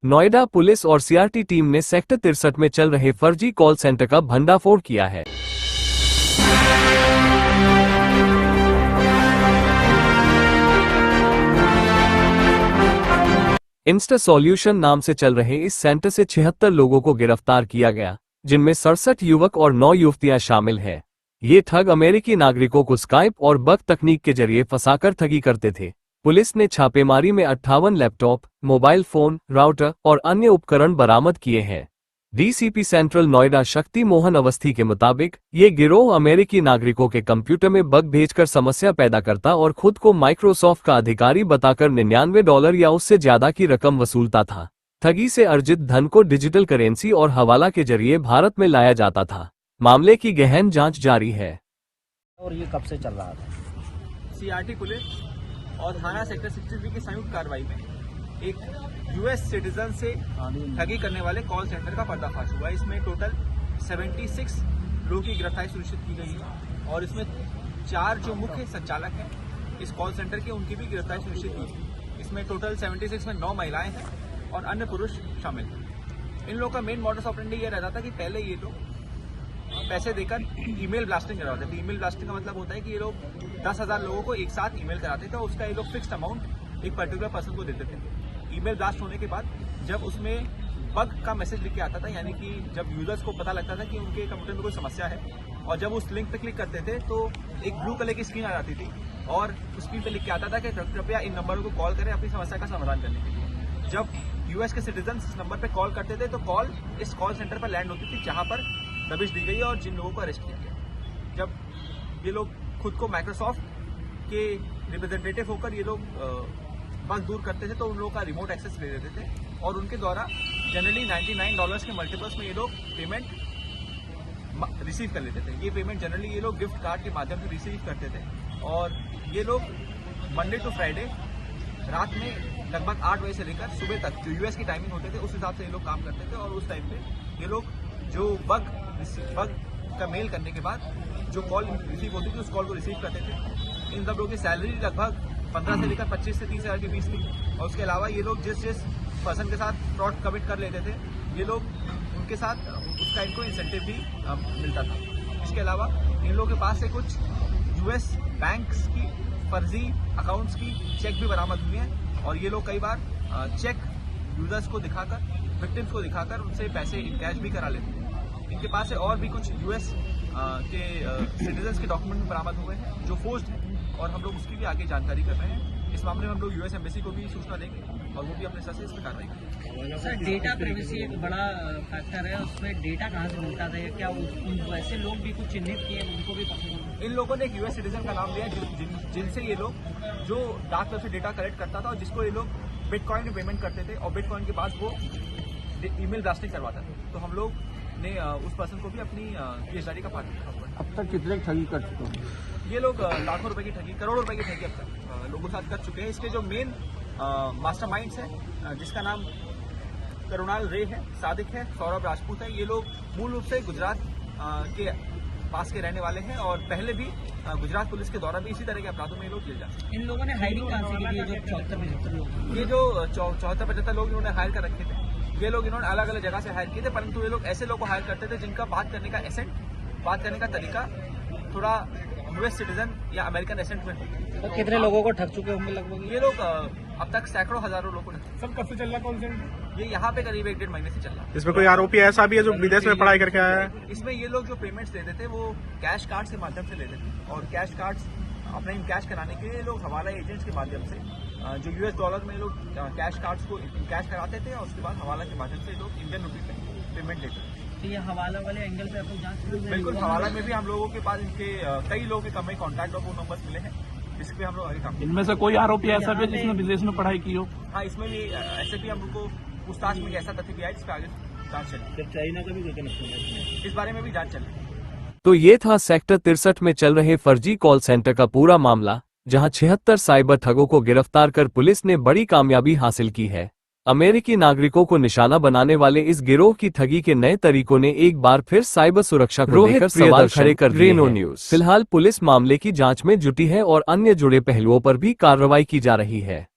Noida police और CRT team ने sector 63 में चल रहे फर्जी कॉल सेंटर का भंडाफोड़ किया है। इंस्टा सॉल्यूशन नाम से चल रहे इस सेंटर से 76 लोगों को गिरफ्तार किया गया, जिनमें 67 युवक और 9 युवतियां शामिल हैं। ये ठग अमेरिकी नागरिकों को स्काइप और बग तकनीक के जरिए फंसाकर ठगी करते थे। पुलिस ने छापेमारी में 58 लैपटॉप, मोबाइल फोन, राउटर और अन्य उपकरण बरामद किए हैं। डीसीपी सेंट्रल नोएडा शक्ति मोहन अवस्थी के मुताबिक ये गिरोह अमेरिकी नागरिकों के कंप्यूटर में बग भेजकर समस्या पैदा करता और खुद को माइक्रोसॉफ्ट का अधिकारी बताकर $99 या उससे ज्यादा की रकम वसूलता था। ठगी से अर्जित धन को डिजिटल करेंसी और हवाला के जरिए भारत में लाया जाता था। मामले की गहन जांच जारी है। और ये कब से चल रहा था? सीआरटी पुलिस और थाना सेक्टर 63 की संयुक्त कार्रवाई में एक यूएस सिटीजन से ठगी करने वाले कॉल सेंटर का पर्दाफाश हुआ। इसमें टोटल 76 लोगों की गिरफ्तारी सुनिश्चित की गई है और इसमें 4 जो मुख्य संचालक हैं इस कॉल सेंटर के, उनकी भी गिरफ्तारी सुनिश्चित की गई। इसमें टोटल 76 में 9 महिलाएं हैं और अन्य पुरुष शामिल हैं। इन लोगों का मेन मॉडस ऑपरेंडी ये रहता था कि पहले ये लोग पैसे देकर ईमेल ब्लास्टिंग करवाते थे। ईमेल ब्लास्टिंग का मतलब होता है कि ये लोग 10,000 लोगों को एक साथ ईमेल कराते थे और उसका ये लोग फिक्स्ड अमाउंट एक पर्टिकुलर पर्सन को देते थे। ईमेल ब्लास्ट होने के बाद जब उसमें बग का मैसेज लिख के आता था, यानी कि जब यूजर्स को पता लगता था कि उनके कंप्यूटर में कोई समस्या है और जब उस लिंक पे क्लिक करते थे तो एक ब्लू कलर की स्क्रीन आ जाती थी और उस स्क्रीन पे लिख के आता था कि कृपया इन नंबरों को कॉल करें अपनी समस्या का समाधान करने के लिए। जब यूएस के सिटीजन इस नंबर पर कॉल करते थे तो कॉल इस कॉल सेंटर पर लैंड होती थी जहां पर दबिश दी गई और जिन लोगों को अरेस्ट किया गया। जब ये लोग खुद को माइक्रोसॉफ्ट के रिप्रेजेंटेटिव होकर ये लोग बग दूर करते थे तो उन लोगों का रिमोट एक्सेस ले लेते थे और उनके द्वारा जनरली $99 के मल्टीपल्स में ये लोग पेमेंट रिसीव कर लेते थे। ये पेमेंट जनरली ये लोग गिफ्ट कार्ड के माध्यम से रिसीव करते थे और ये लोग मंडे टू फ्राइडे रात में लगभग 8 बजे से लेकर सुबह तक जो यूएस की टाइमिंग होते थे उस हिसाब से ये लोग काम करते थे और उस टाइम पे ये लोग जो बग का मेल करने के बाद जो कॉल रिसीव होती थी उस कॉल को रिसीव करते थे। इन सब लोगों की सैलरी लगभग 15 से लेकर 25 से 30 हज़ार के बीच थी और उसके अलावा ये लोग जिस पर्सन के साथ फ्रॉड कमिट कर लेते थे ये लोग उनके साथ उसका इनको इंसेंटिव भी मिलता था। इसके अलावा इन लोगों के पास से कुछ यूएस बैंक्स की फर्जी अकाउंट्स की चेक भी बरामद हुए हैं और ये लोग कई बार चेक यूजर्स को दिखाकर, विक्टिम्स को दिखाकर उनसे पैसे इनकैश भी करा लेते हैं। इनके पास से और भी कुछ यूएस के सिटीजन्स के डॉक्यूमेंट बरामद हुए हैं जो फोर्ज्ड हैं और हम लोग उसकी भी आगे जानकारी कर रहे हैं। इस मामले में हम लोग यूएस एम्बेसी को भी सूचना देंगे और वो भी अपने स्तर से इस पर कार्रवाई करेंगे। सर, डेटा प्राइवेसी एक बड़ा फैक्टर है, उसमें डेटा कहाँ से मिलता था? क्या वैसे लोग भी कुछ चिन्हित किए, उनको भी पकड़ा? इन लोगों ने एक यूएस सिटीजन का नाम लिया जिनसे ये लोग जो डार्क वेब से डेटा कलेक्ट करता था और जिसको ये लोग बिटकॉइन में पेमेंट करते थे और बिटकॉइन के बाद वो ईमेल ब्लास्टिंग करवाता था। तो हम लोग ने उस पर्सन को भी अपनी पीएचडी का पार्ट रखा हुआ है। अब तक कितने ठगी कर चुके हैं ये लोग? लाखों रुपए की ठगी, करोड़ों रुपए की ठगी अब तक लोगों के साथ कर चुके हैं। इसके जो मेन मास्टरमाइंड्स हैं जिसका नाम करुणाल रे है, सादिक है, सौरभ राजपूत है, ये लोग मूल रूप से गुजरात के पास के रहने वाले हैं और पहले भी गुजरात पुलिस के द्वारा भी इसी तरह के अपराधों में ये लोग जेल जाते हैं। इन लोगों ने हायरिंग कहाँ से की थी? जो 74-75 लोग, ये जो 74-75 लोग इन्होंने हायर कर रखे थे, ये लोग इन्होंने अलग अलग जगह से हायर किए थे, परंतु ये लोग ऐसे लोग को हायर करते थे जिनका बात करने का एसेंट, बात करने का तरीका थोड़ा यूएस सिटीजन या अमेरिकन एसेंट में। तो कितने लोगों को ठग चुके होंगे लगभग? ये लोग अब तक सैकड़ों हजारों लोगों ने। सब कब से चल रहा कॉल सेंटर? ये यहाँ पे करीब 1-1.5 महीने से चल रहा है। इसमें कोई आरोपी ऐसा भी है जो विदेश में पढ़ाई करके आया है? इसमें ये लोग जो पेमेंट्स लेते थे वो कैश कार्ड के माध्यम से लेते थे और कैश कार्ड्स अपना इनकैश कराने के लिए लोग हवाला एजेंट्स के माध्यम से जो यूएस डॉलर में लोग कैश कार्ड्स को कैश कराते थे और उसके बाद हवाला के माध्यम से लोग इंडियन रुपी पे पेमेंट लेते थे। तो ये हवाला वाले एंगल पे आपको जांच? बिल्कुल, हवाला में भी हम लोगों के पास इनके कई लोगों के कम कॉन्टैक्ट और फोन नंबर्स मिले हैं जिस पे हम लोग आगे काम। इनमें से कोई आरोपी ऐसा भी जिसने विदेश में पढ़ाई की हो? हाँ, इसमें भी ऐसे भी हम लोग को पूछताछ में ऐसा तथ्य भी आया जिस पे आगे जांच चली। चाइना का भी कोई कनेक्शन है इस बारे में भी जांच चली। तो ये था सेक्टर 63 में चल रहे फर्जी कॉल सेंटर का पूरा मामला, जहां 76 साइबर ठगों को गिरफ्तार कर पुलिस ने बड़ी कामयाबी हासिल की है। अमेरिकी नागरिकों को निशाना बनाने वाले इस गिरोह की ठगी के नए तरीकों ने एक बार फिर साइबर सुरक्षा को लेकर सवाल खड़े कर दिए हैं। फिलहाल पुलिस मामले की जांच में जुटी है और अन्य जुड़े पहलुओं पर भी कार्रवाई की जा रही है।